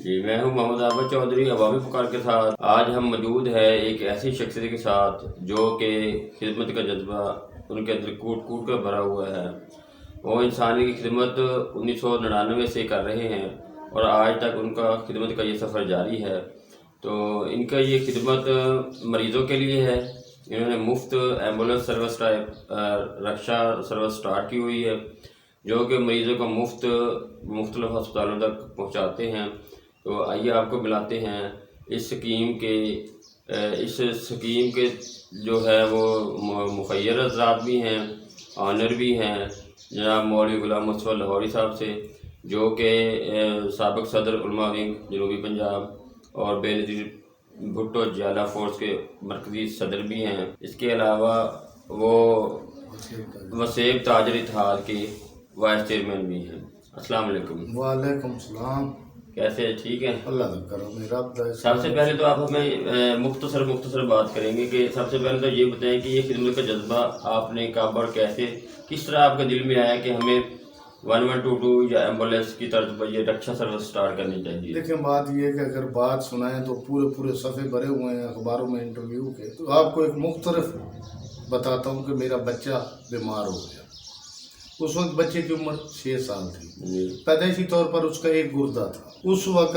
جی میں ہوں محمد عابد چودھری عوامی فکار کے ساتھ۔ آج ہم موجود ہے ایک ایسی شخصیت کے ساتھ جو کہ خدمت کا جذبہ ان کے اندر کوٹ کوٹ کر بھرا ہوا ہے۔ وہ انسانی کی خدمت 1999 سے کر رہے ہیں اور آج تک ان کا خدمت کا یہ سفر جاری ہے۔ تو ان کا یہ خدمت مریضوں کے لیے ہے۔ انہوں نے مفت ایمبولینس سروس رکشا سروس سٹارٹ کی ہوئی ہے جو کہ مریضوں کو مختلف ہسپتالوں تک پہنچاتے ہیں۔ تو آئیے آپ کو ملاتے ہیں اس سکیم کے جو ہے وہ مخیر حضرات بھی ہیں، آنر بھی ہیں، جناب مولوی غلام مصطفیٰ لاہوری صاحب سے، جو کہ سابق صدر علماء ونگ جنوبی پنجاب اور بے نظیر بھٹو جیالہ فورس کے مرکزی صدر بھی ہیں۔ اس کے علاوہ وہ وسیب تاجر اتحاد کے وائس چیئرمین بھی ہیں۔ السلام علیکم۔ وعلیکم السلام۔ کیسے ٹھیک ہیں؟ اللہ کا کرم ہے، رب دا۔ سب سے پہلے تو آپ ہمیں مختصر بات کریں گے کہ سب سے پہلے تو یہ بتائیں کہ یہ خدمت کا جذبہ آپ نے کب اور کیسے، کس طرح آپ کے دل میں آیا کہ ہمیں 1122 یا ایمبولینس کی طرز پر یہ رکشا سروس سٹارٹ کرنی چاہیے؟ دیکھیں بات یہ ہے کہ اگر بات سنائیں تو پورے صفحے بھرے ہوئے ہیں اخباروں میں انٹرویو کے۔ تو آپ کو ایک مختلف بتاتا ہوں کہ میرا بچہ بیمار ہو گیا۔ اس وقت بچے کی عمر 6 سال تھی۔ پیدائشی طور پر اس کا ایک گردہ تھا۔ اس وقت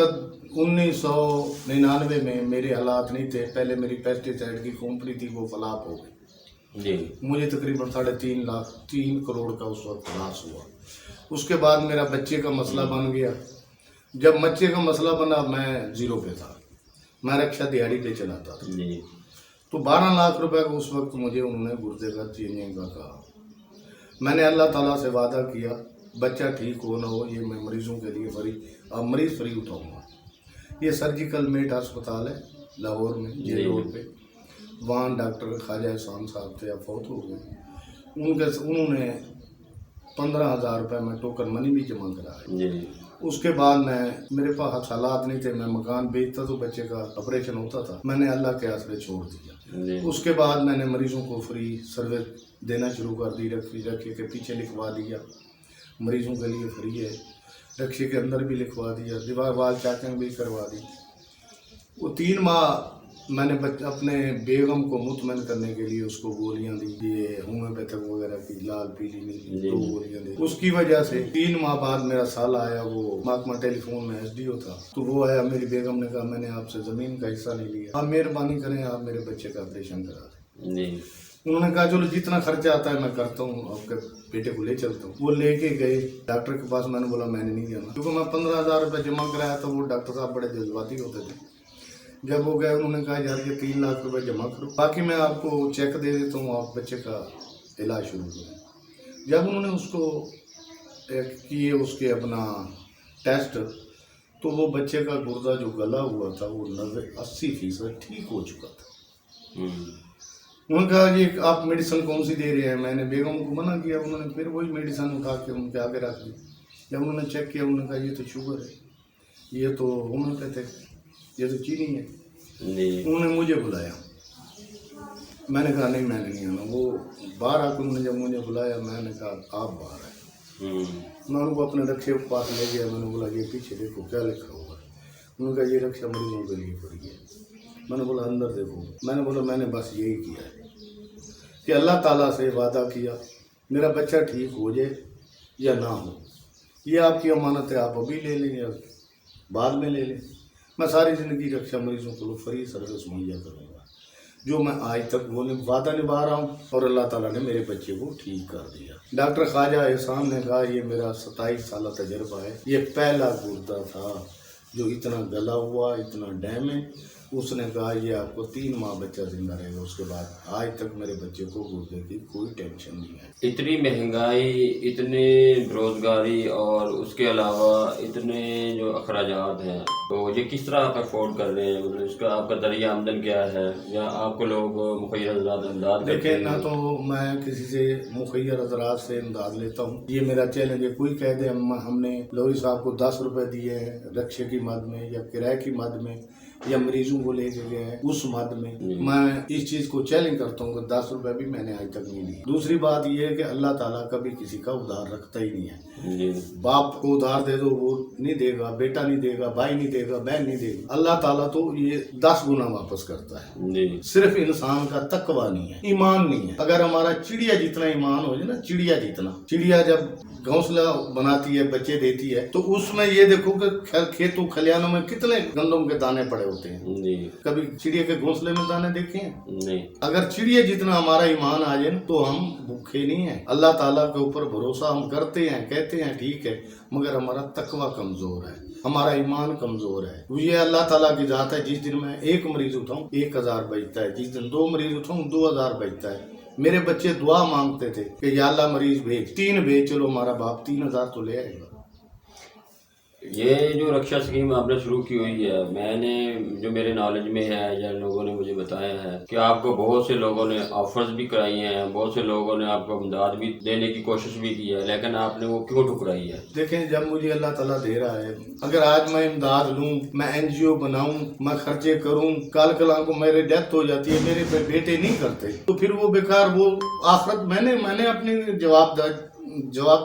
1999 میں میرے حالات نہیں تھے۔ پہلے میری پیسٹی سائڈ کی کمپنی تھی، وہ فلاپ ہو گئی۔ مجھے تقریباً 3.5 کروڑ کا اس وقت لاس ہوا۔ اس کے بعد میرا بچے کا مسئلہ بن گیا۔ جب بچے کا مسئلہ بنا میں زیرو پہ تھا، میں رکشا دیہڑی پہ چلاتا تھا۔ تو 12 لاکھ روپے کا اس وقت مجھے انہوں نے گردے کا چینجنگ کا کہا۔ میں نے اللہ تعالیٰ سے وعدہ کیا بچہ ٹھیک ہو نہ ہو یہ میں مریضوں کے لیے مریض فری اٹھاؤں گا۔ یہ سرجیکل میٹ ہسپتال ہے لاہور میں، جے روڈ پہ۔ وہاں ڈاکٹر خواجہ احسان صاحب تھے، اب فوت ہو گئے۔ انہوں نے 15,000 روپے میں ٹوکن منی بھی جمع کرایا۔ اس کے بعد میرے پاس حالات نہیں تھے، میں مکان بیچتا تو بچے کا آپریشن ہوتا تھا، میں نے اللہ کے آسرے چھوڑ دیا۔ اس کے بعد میں نے مریضوں کو فری سروس دینا شروع کر دی۔ رکشے کے پیچھے لکھوا دیا، مریضوں کے لیے فری ہے۔ رکشے کے اندر بھی لکھوا دیا، دیوار وال چاکنگ بھی کروا دی۔ وہ 3 ماہ میں نے اپنے بیگم کو مطمئن کرنے کے لیے اس کو گولیاں دی، یہ ہومیوپیتھک وغیرہ کی لال پیلی نیلی 2 گولیاں دی۔ اس کی وجہ سے 3 ماہ بعد میرا سال آیا، وہ محکمہ ٹیلی فون میں SDO تھا، تو وہ آیا۔ میری بیگم نے کہا میں نے آپ سے زمین کا حصہ نہیں لیا، آپ مہربانی کریں آپ میرے بچے کا آپریشن کرا دیں۔ انہوں نے کہا چلو جتنا خرچہ آتا ہے میں کرتا ہوں، آپ کے بیٹے کو لے چلتا ہوں۔ وہ لے کے گئے ڈاکٹر کے پاس۔ میں نے بولا میں نے نہیں جانا، کیونکہ میں 15,000 روپے جمع کرایا تھا۔ وہ ڈاکٹر صاحب بڑے جذباتی ہوتے تھے۔ جب وہ گئے انہوں نے کہا یار یہ 3 لاکھ روپے جمع کرو، باقی میں آپ کو چیک دے دیتا ہوں، آپ بچے کا علاج شروع کریں۔ جب انہوں نے اس کو کیے اس کے اپنا ٹیسٹ، تو وہ بچے کا گردہ جو گلا ہوا تھا وہ 80% ٹھیک ہو چکا تھا۔ انہوں نے کہا یہ آپ میڈیسن کون سی دے رہے ہیں؟ میں نے بیگم کو منع کیا، انہوں نے پھر وہی میڈیسن اٹھا کے ان کے آگے رکھ دی۔ جب انہوں نے چیک کیا انہوں نے کہا یہ تو شوگر ہے، یہ تو ہومیوپیتھک، یہ تو چینی ہے۔ انہوں نے مجھے بلایا، میں نے کہا نہیں میں نے نہیں آنا۔ وہ باہر آ کے انہوں نے جب مجھے بلایا میں نے کہا آپ باہر آئے۔ میں ان کو اپنے رکشے کے پاس لے گیا، میں نے بولا یہ پیچھے دیکھو کیا لکھا ہوا ہے۔ انہوں نے کہا یہ رکشا مریضوں کے لیے فری ہے۔ میں نے بولا اندر دیکھو۔ میں نے بولا میں نے بس یہی کیا ہے کہ اللہ تعالیٰ سے وعدہ کیا میرا بچہ ٹھیک ہو جائے یا نہ ہو، یہ آپ کی امانت ہے، آپ ابھی لے لیں یا بعد میں لے لیں۔ میں ساری زندگی رکشا مریضوں کو فری سروس مہیا کروں گا، جو میں آج تک وہ وعدہ نبھا رہا ہوں، اور اللہ تعالیٰ نے میرے بچے کو ٹھیک کر دیا۔ ڈاکٹر خواجہ احسان نے کہا یہ میرا 27 سالہ تجربہ ہے، یہ پہلا گردہ تھا جو اتنا گلا ہوا، اتنا ڈیمیج۔ اس نے کہا یہ آپ کو 3 ماہ بچہ زندہ رہے گا۔ اس کے بعد آج تک میرے بچے کو گردے کی کوئی ٹینشن نہیں ہے۔ اتنی مہنگائی، اتنی بےروزگاری اور اس کے علاوہ اتنے جو اخراجات ہیں، تو یہ کس طرح آپ افورڈ کر رہے ہیں؟ مطلب اس کا آپ کا ذریعہ آمدن کیا ہے، یا آپ کو لوگ مخیر حضرات امداد کرتے دیکھیں، ہیں؟ نہ تو میں کسی سے مخیر حضرات سے امداد لیتا ہوں، یہ میرا چیلنج ہے۔ کوئی کہہ دے ہم نے لوری صاحب کو 10 روپے دیے ہیں رکشے کی مد میں یا کرائے کی مد میں، या मरीजों को लेके गए हैं उस मद में मैं इस चीज को चैलेंज करता हूँ कि 10 रुपए भी मैंने आज तक नहीं ली। दूसरी बात ये है कि अल्लाह ताला कभी किसी का उधार रखता ही नहीं है। बाप को उधार दे दो वो नहीं देगा, बेटा नहीं देगा, भाई नहीं देगा, बहन नहीं देगा। अल्लाह ताला तो ये 10 गुना वापस करता है। सिर्फ इंसान का तकवा नहीं है, ईमान नहीं है। अगर हमारा चिड़िया जितना ईमान हो जाए ना, चिड़िया जितना, चिड़िया जब घोंसला बनाती है, बच्चे देती है, तो उसमें ये देखो कि खेतों खलियानों में कितने गंदम के दाने पड़े होते हैं। कभी चिड़िया के घोंसले में दाने देखे हैं? नहीं। अगर चिड़िया जितना हमारा ईमान आ जाए तो हम भूखे नहीं है। अल्लाह ताला के ऊपर भरोसा हम करते हैं, कहते हैं ठीक है, मगर हमारा तकवा कमजोर है, हमारा ईमान कमजोर है। ये अल्लाह ताला की जात है। जिस दिन मैं 1 मरीज उठाऊं 1000 बचता है, जिस दिन 2 मरीज उठाऊं 2000 बचता है। मेरे बच्चे दुआ मांगते थे कि या अल्लाह मरीज भेज, 3 भेज, चलो हमारा बाप 3000 तो ले आएगा। ये जो रक्षा स्कीम आपने शुरू की हुई है, मैंने जो मेरे नॉलेज में है या लोगों ने मुझे बताया है कि आपको बहुत से लोगों ने ऑफर्स भी कराई हैं, बहुत से लोगों ने आपको इमदाद भी देने की कोशिश भी की है, लेकिन आपने वो क्यों ठुकराई है? देखें, जब मुझे अल्लाह ताला दे रहा है, अगर आज मैं इमदाद लूँ, मैं NGO बनाऊँ, मैं खर्चे करूँ, कल को मेरी डेथ हो जाती है, मेरे बेटे नहीं करते, तो फिर वो बेकार, वो आखिरत मैंने अपनी जवाब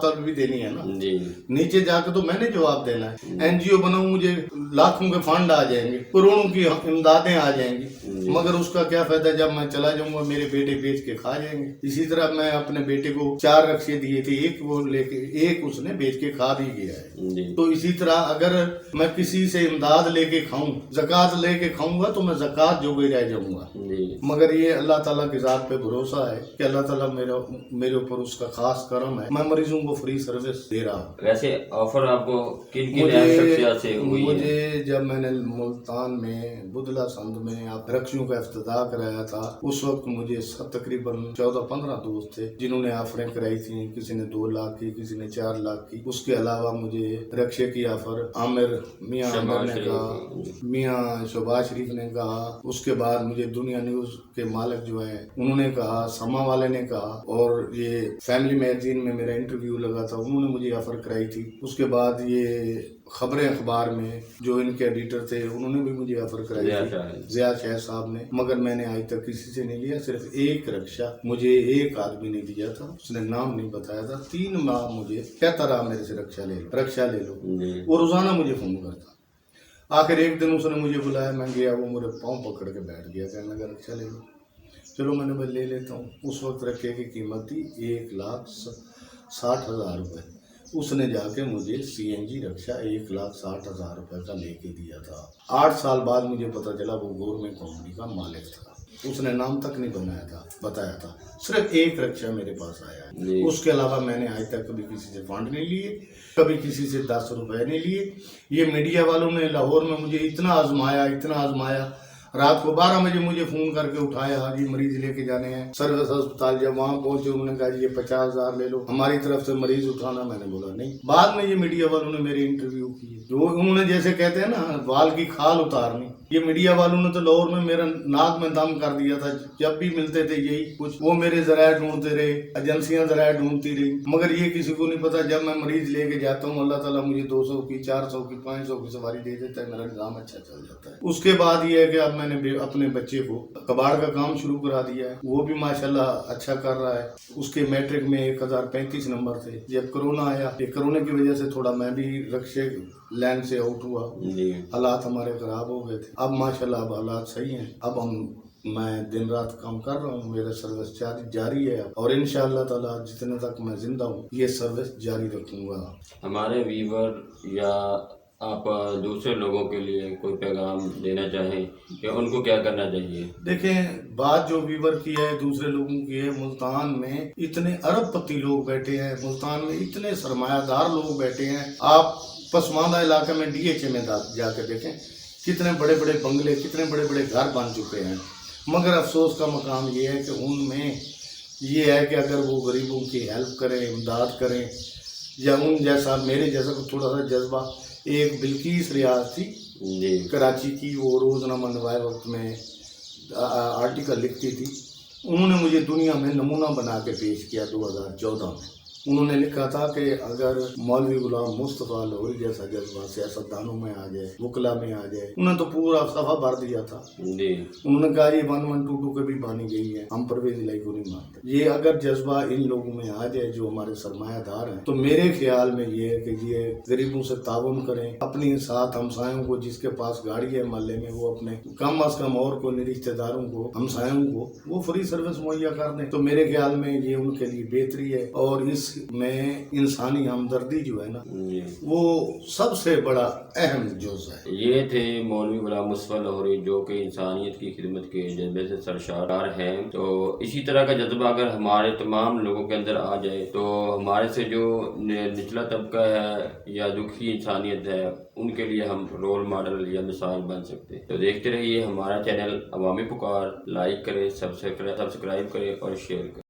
तलब भी देनी है ना जी। नीचे जाकर तो मैंने जवाब देना है। NGO बनाऊं, मुझे लाखों के फंड आ जाएंगे, करोड़ों की इमदादें आ जाएंगी, मगर उसका क्या फायदा जब मैं चला जाऊंगा, मेरे बेटे बेच के खा जाएंगे। इसी तरह मैं अपने बेटे को 4 रक्शे दिए थे, एक वो लेके, एक उसने बेच के खा भी गया है। तो इसी तरह अगर मैं किसी से इमदाद लेके खाऊं, ज़कात लेके खाऊंगा, तो मैं ज़कात जोगे रह जाऊंगा। मगर ये अल्लाह ताला की जात पे भरोसा है कि अल्लाह ताला मेरे ऊपर उसका खास करम है, मैं मरीजों को फ्री सर्विस दे रहा हूँ। वैसे ऑफर आपको किन शख्सियत से हुई है? मुझे जब मैंने मुल्तान में बुधला संद में आप रक्षियों का इफ्तिताह कराया था, उस वक्त मुझे तकरीबन 14-15 दोस्त थे जिन्होंने ऑफरें कराई थी। किसी ने 2 लाख की, किसी ने 4 लाख की। उसके अलावा मुझे रक्षे की ऑफर आमिर मियाँ ने कहा, मियाँ शहबाज शरीफ ने कहा। उसके बाद मुझे दुनिया न्यूज के मालिक जो है उन्होंने कहा, समा वाले ने कहा, और ये फैमिली मैगजीन में मेरा इंटरव्यू लगा था, उन्होंने मुझे ऑफर कराई थी। उसके बाद ये खबरें अखबार में जो इनके एडिटर थे उन्होंने भी मुझे ऑफर कराई थी, ज़िया शाह साहब ने, मगर मैंने आज तक किसी से नहीं लिया। सिर्फ एक रक्षा मुझे एक आदमी ने दिया था, उसने नाम नहीं बताया था। 3 माह मुझे कहता रहा मेरे से रक्षा ले लो, वो रोजाना मुझे फोन करता। आखिर एक दिन उसने मुझे बुलाया, मैं गया, वो मेरे पाँव पकड़ के बैठ गया, कहने लगा रक्षा ले लो। चलो मैंने मैं ले लेता हूँ। उस वक्त रखे की कीमत थी 1,60,000 रुपये। उसने जाके मुझे CNG रक्षा 1,60,000 रुपये का लेके दिया था। 8 साल बाद मुझे पता चला वो गवर्नमेंट कंपनी का मालिक था। उसने नाम तक नहीं बताया था। सिर्फ एक रक्षा मेरे पास आया है। उसके अलावा मैंने आज तक कभी किसी से फंड नहीं लिए, कभी किसी से 10 रुपए नहीं लिए। ये मीडिया वालों ने लाहौर में मुझे इतना आजमाया, रात को 12 बजे मुझे फोन करके उठाया, ये मरीज लेके जाने हैं सर्विस अस्पताल। जब वहाँ पहुंचे उन्होंने कहा ये 50,000 ले लो, हमारी तरफ से मरीज उठाना। मैंने बोला नहीं। बाद में ये मीडिया वालों ने मेरे इंटरव्यू किए, जो उन्होंने जैसे कहते हैं ना बाल की खाल उतारनी, ये मीडिया वालों ने तो लाहौर में मेरा नाक में दम कर दिया था। जब भी मिलते थे यही कुछ, वो मेरे जराये ढूंढते रहे, एजेंसियां जराये ढूंढती रही, मगर ये किसी को नहीं पता। जब मैं मरीज लेके जाता हूँ, अल्लाह ताला मुझे 200 की, 400 की, 500 की सवारी दे देता है, मेरा निजाम अच्छा चल जाता है। उसके बाद ये है कि अब मैंने अपने बच्चे को कबाड़ का काम शुरू करा दिया है, वो भी माशाल्लाह अच्छा कर रहा है। उसके मैट्रिक में 1035 नंबर थे। जब कोरोना आया, कोरोना की वजह से थोड़ा मैं भी रक्षे लाइन से आउट हुआ, हालात हमारे खराब हो गए थे। अब माशाल्लाह अब हालात सही हैं। अब मैं दिन रात काम कर रहा हूँ, मेरा सर्विस जारी है, और इंशाअल्लाह ताला जितने तक मैं जिंदा हूँ ये सर्विस जारी रखूँगा। हमारे व्यूवर या आप दूसरे लोगों के लिए कोई पैगाम देना चाहें कि उनको क्या करना चाहिए? देखें, बात जो व्यूवर की है, दूसरे लोगों की है, मुल्तान में इतने अरबपति लोग बैठे हैं, मुल्तान में इतने सरमायादार लोग बैठे हैं। आप पसमानदा इलाके में DHA में जाकर देखें, कितने बड़े बड़े बंगले, कितने बड़े बड़े घर बन चुके हैं। मगर अफसोस का मकाम ये है कि उनमें ये है कि अगर वो गरीबों की हेल्प करें, इमदाद करें, या उन जैसा मेरे जैसा थोड़ा सा जज्बा। एक बिल्किस रियाज थी कराची की, वो रोज़नामा नवाए वक्त में आर्टिकल लिखती थी। उन्होंने मुझे दुनिया में नमूना बना के पेश किया 2014 में। उन्होंने लिखा था कि अगर मौलवी गुलाम मुस्तफा लाहौरी जैसा जज्बा सियासतदानों में आ जाए, वकला में आ जाए, उन्होंने तो पूरा सफा भर दिया था। उन्होंने कहा ये 1122 के भी बानी गई है, हम परवेज इलाही को नहीं मानते। ये अगर जज्बा इन लोगों में आ जाए जो हमारे सरमायादार हैं, तो मेरे ख्याल में ये है कि ये गरीबों से ताउन करें, अपने साथ हमसायों को, जिसके पास गाड़ी है मोहल्ले में, वो अपने कम अज कम और को रिश्तेदारों को, हमसायों को वो फ्री सर्विस मुहैया कर दें। तो मेरे ख्याल में ये उनके लिए बेहतरी है। और इसमें इंसानी हमदर्दी जो है ना, वो सबसे बड़ा अहम जुज़ है। ये थे मौलवी गुलाम मुस्तफा लाहौरी, जो कि इंसानियत की खिदमत के जज्बे से सरशार हैं। तो इसी तरह का जज्बा अगर हमारे तमाम लोगों के अंदर आ जाए, तो हमारे से जो निचला तबका है या दुखी इंसानियत है, उनके लिए हम रोल मॉडल या मिसाल बन सकते हैं। तो देखते रहिए हमारा चैनल अवामी पुकार, लाइक करें, सब्सक्राइब करें और शेयर करें।